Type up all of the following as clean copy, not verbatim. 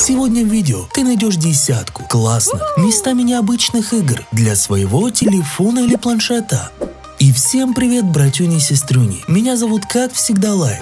Сегодня в видео ты найдешь десятку классных, местами необычных игр для своего телефона или планшета. И всем привет, братюни и сестрюни. Меня зовут, как всегда, Лайк.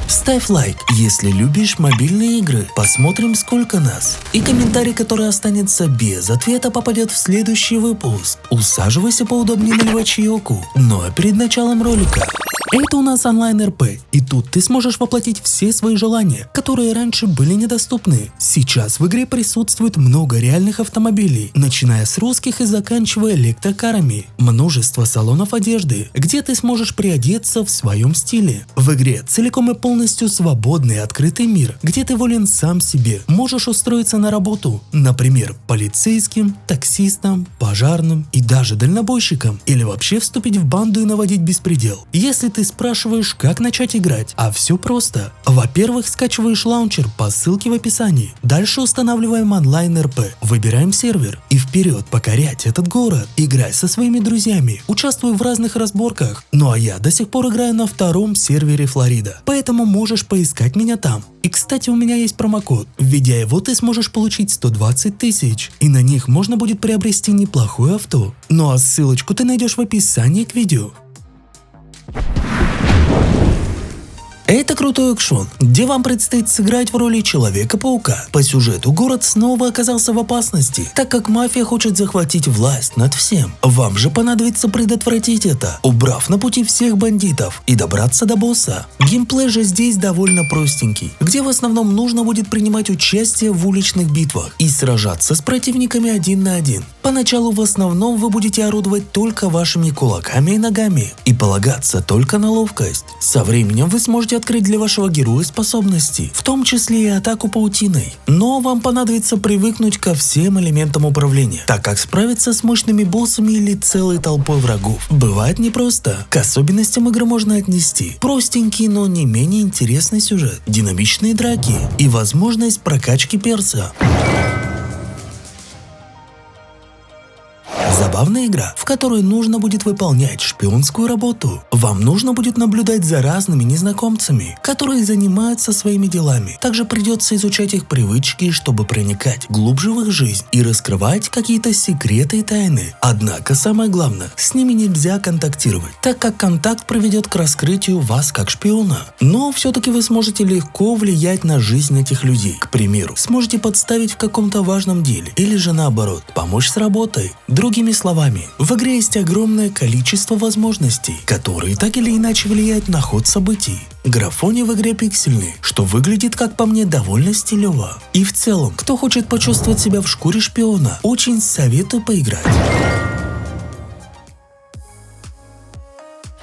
Ставь лайк, если любишь мобильные игры. Посмотрим, сколько нас. И комментарий, который останется без ответа, попадет в следующий выпуск. Усаживайся поудобнее, наливай чаёку. Ну а перед началом ролика. Это у нас онлайн-РП, и тут ты сможешь воплотить все свои желания, которые раньше были недоступны. Сейчас в игре присутствует много реальных автомобилей, начиная с русских и заканчивая электрокарами. Множество салонов одежды, где ты сможешь приодеться в своем стиле. В игре целиком и полностью свободный и открытый мир, где ты волен сам себе. Можешь устроиться на работу, например, полицейским, таксистом, пожарным и даже дальнобойщиком, или вообще вступить в банду и наводить беспредел. Если ты спрашиваешь, как начать играть, а все просто. Во-первых, скачиваешь лаунчер по ссылке в описании. Дальше устанавливаем онлайн-РП, выбираем сервер и вперед покорять этот город. Играй со своими друзьями, участвуй в разных разборках. Ну а я до сих пор играю на втором сервере Флорида, поэтому можешь поискать меня там. И кстати, у меня есть промокод. Введя его, ты сможешь получить 120 тысяч, и на них можно будет приобрести неплохое авто. Ну а ссылочку ты найдешь в описании к видео. Это крутой экшон, где вам предстоит сыграть в роли Человека-паука. По сюжету город снова оказался в опасности, так как мафия хочет захватить власть над всем. Вам же понадобится предотвратить это, убрав на пути всех бандитов и добраться до босса. Геймплей же здесь довольно простенький, где в основном нужно будет принимать участие в уличных битвах и сражаться с противниками один на один. Поначалу в основном вы будете орудовать только вашими кулаками и ногами и полагаться только на ловкость. Со временем вы сможете открыть для вашего героя способности, в том числе и атаку паутиной. Но вам понадобится привыкнуть ко всем элементам управления, так как справиться с мощными боссами или целой толпой врагов бывает непросто. К особенностям игры можно отнести простенький, но не менее интересный сюжет, динамичные драки и возможность прокачки перса. Забавная игра, в которой нужно будет выполнять шпионскую работу. Вам нужно будет наблюдать за разными незнакомцами, которые занимаются своими делами. Также придется изучать их привычки, чтобы проникать глубже в их жизнь и раскрывать какие-то секреты и тайны. Однако самое главное, с ними нельзя контактировать, так как контакт приведет к раскрытию вас как шпиона. Но все-таки вы сможете легко влиять на жизнь этих людей. К примеру, сможете подставить в каком-то важном деле, или же наоборот, помочь с работой. Другими словами, в игре есть огромное количество возможностей, которые так или иначе влияют на ход событий. Графони в игре пиксельный, что выглядит, как по мне, довольно стилево. И в целом, кто хочет почувствовать себя в шкуре шпиона, очень советую поиграть.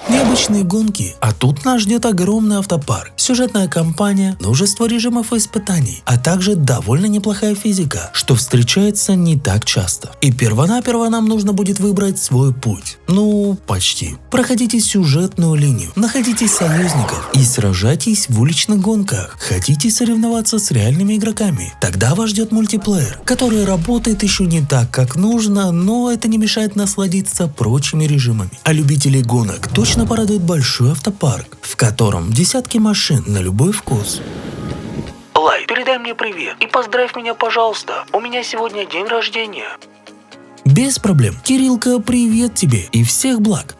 Необычные гонки, а тут нас ждет огромный автопарк, сюжетная кампания, множество режимов и испытаний, а также довольно неплохая физика, что встречается не так часто. И первонаперво нам нужно будет выбрать свой путь. Ну, почти. Проходите сюжетную линию, находите союзников и сражайтесь в уличных гонках. Хотите соревноваться с реальными игроками? Тогда вас ждет мультиплеер, который работает еще не так, как нужно, но это не мешает насладиться прочими режимами. А любителей гонок точно порадует большой автопарк, в котором десятки машин на любой вкус. Лай, передай мне привет и поздравь меня, пожалуйста. У меня сегодня день рождения. Без проблем. Кириллка, привет тебе и всех благ.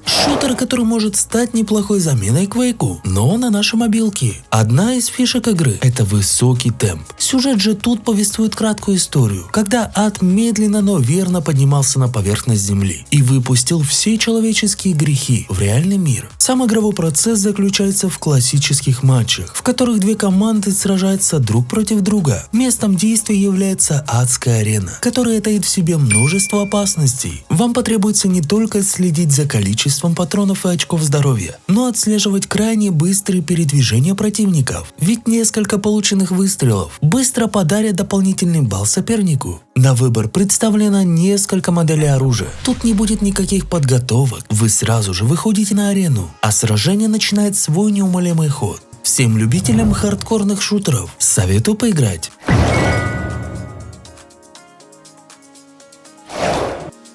Шутер, который может стать неплохой заменой Quake'у, но на нашей мобилке. Одна из фишек игры – это высокий темп. Сюжет же тут повествует краткую историю, когда ад медленно, но верно поднимался на поверхность земли и выпустил все человеческие грехи в реальный мир. Сам игровой процесс заключается в классических матчах, в которых две команды сражаются друг против друга. Местом действия является адская арена, которая таит в себе множество опасностей. Вам потребуется не только следить за количеством патронов и очков здоровья, но отслеживать крайне быстрые передвижения противников, ведь несколько полученных выстрелов быстро подарят дополнительный балл сопернику. На выбор представлено несколько моделей оружия. Тут не будет никаких подготовок, вы сразу же выходите на арену, а сражение начинает свой неумолимый ход. Всем любителям хардкорных шутеров советую поиграть.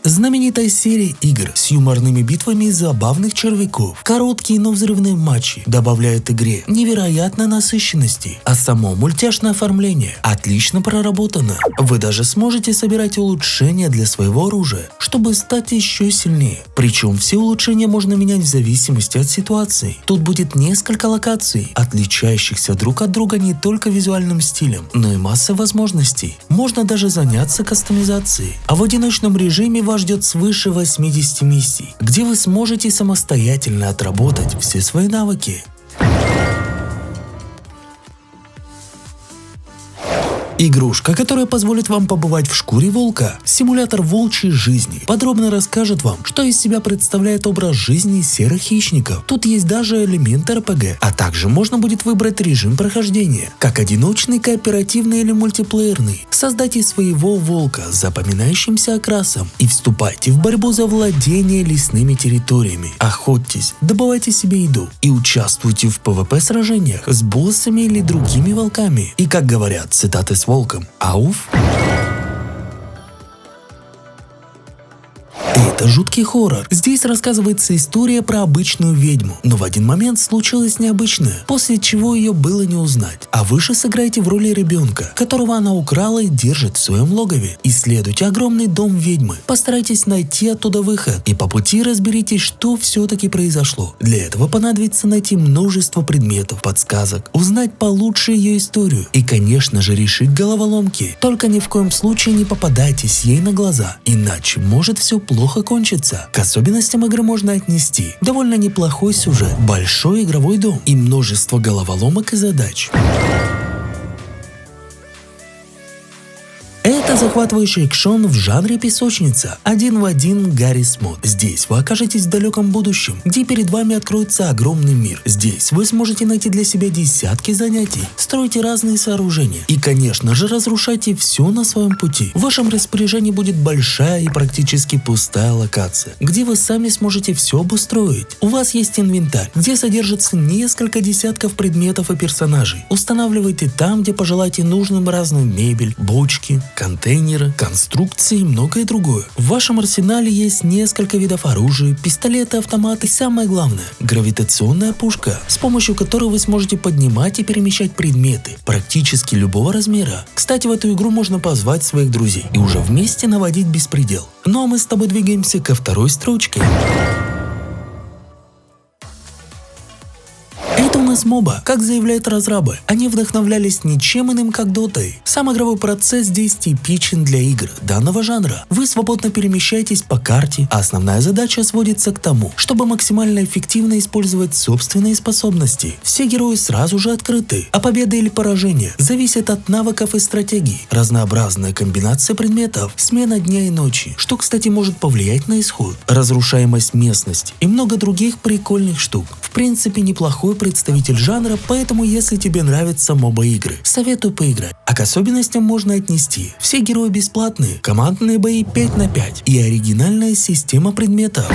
Знаменитая серия игр с юморными битвами и забавных червяков, короткие, но взрывные матчи добавляют игре невероятной насыщенности, а само мультяшное оформление отлично проработано. Вы даже сможете собирать улучшения для своего оружия, чтобы стать еще сильнее. Причем все улучшения можно менять в зависимости от ситуации. Тут будет несколько локаций, отличающихся друг от друга не только визуальным стилем, но и массой возможностей. Можно даже заняться кастомизацией. А в одиночном режиме вас ждет свыше 80 миссий, где вы сможете самостоятельно отработать все свои навыки. Игрушка, которая позволит вам побывать в шкуре волка, симулятор волчьей жизни, подробно расскажет вам, что из себя представляет образ жизни серых хищников. Тут есть даже элемент РПГ, а также можно будет выбрать режим прохождения, как одиночный, кооперативный или мультиплеерный. Создайте своего волка с запоминающимся окрасом и вступайте в борьбу за владение лесными территориями. Охотьтесь, добывайте себе еду и участвуйте в PvP-сражениях с боссами или другими волками. И как говорят цитаты с волком, ауф. Это жуткий хоррор. Здесь рассказывается история про обычную ведьму, но в один момент случилось необычное, после чего ее было не узнать. А вы же сыграете в роли ребенка, которого она украла и держит в своем логове. Исследуйте огромный дом ведьмы, постарайтесь найти оттуда выход и по пути разберитесь, что все-таки произошло. Для этого понадобится найти множество предметов, подсказок, узнать получше ее историю и, конечно же, решить головоломки. Только ни в коем случае не попадайтесь ей на глаза, иначе может все плохо кончится. К особенностям игры можно отнести довольно неплохой сюжет, большой игровой дом и множество головоломок и задач. Это захватывающий экшон в жанре песочница, один в один Гаррис Мод. Здесь вы окажетесь в далеком будущем, где перед вами откроется огромный мир. Здесь вы сможете найти для себя десятки занятий, стройте разные сооружения и, конечно же, разрушайте все на своем пути. В вашем распоряжении будет большая и практически пустая локация, где вы сами сможете все обустроить. У вас есть инвентарь, где содержится несколько десятков предметов и персонажей. Устанавливайте там, где пожелаете нужным разную мебель, бочки, контейнеры, конструкции и многое другое. В вашем арсенале есть несколько видов оружия, пистолеты, автоматы и самое главное – гравитационная пушка, с помощью которой вы сможете поднимать и перемещать предметы практически любого размера. Кстати, в эту игру можно позвать своих друзей и уже вместе наводить беспредел. Ну а мы с тобой двигаемся ко второй строчке. Это у нас моба. Как заявляют разрабы, они вдохновлялись ничем иным, как дотой. Сам игровой процесс здесь типичен для игр данного жанра. Вы свободно перемещаетесь по карте, а основная задача сводится к тому, чтобы максимально эффективно использовать собственные способности. Все герои сразу же открыты, а победа или поражение зависят от навыков и стратегий. Разнообразная комбинация предметов, смена дня и ночи, что, кстати, может повлиять на исход, разрушаемость местности и много других прикольных штук. В принципе, неплохой представитель жанра, поэтому если тебе нравятся моба-игры, советую поиграть. А к особенностям можно отнести: все герои бесплатные, командные бои 5 на 5 и оригинальная система предметов.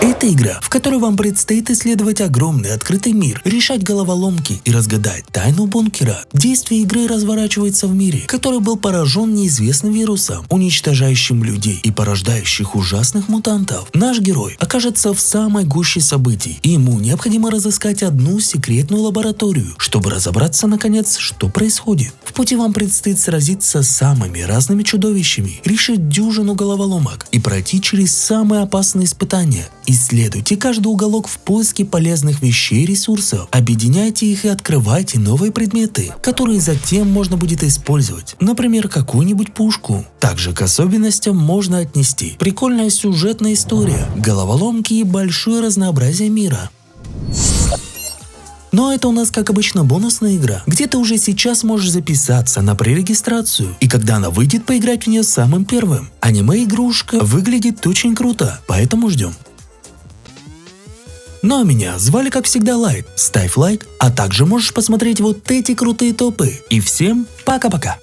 Это игра, в которой вам предстоит исследовать огромный открытый мир, решать головоломки и разгадать тайну бункера. Действие игры разворачивается в мире, который был поражен неизвестным вирусом, уничтожающим людей и порождающих ужасных мутантов. Наш герой окажется в самой гуще событий, и ему необходимо разыскать одну секретную лабораторию, чтобы разобраться наконец, что происходит. В пути вам предстоит сразиться с самыми разными чудовищами, решить дюжину головоломок и пройти через самые опасные испытания. Исследуйте каждый уголок в поиске полезных вещей и ресурсов, объединяйте их и открывайте новые предметы, которые затем можно будет использовать, например, какую-нибудь пушку. Также к особенностям можно отнести прикольная сюжетная история, головоломки и большое разнообразие мира. Но это у нас, как обычно, бонусная игра, где ты уже сейчас можешь записаться на пререгистрацию, и когда она выйдет, поиграть в нее самым первым. Аниме-игрушка выглядит очень круто, поэтому ждем. Ну а меня звали, как всегда, Лайт. Ставь лайк, а также можешь посмотреть вот эти крутые топы. И всем пока-пока!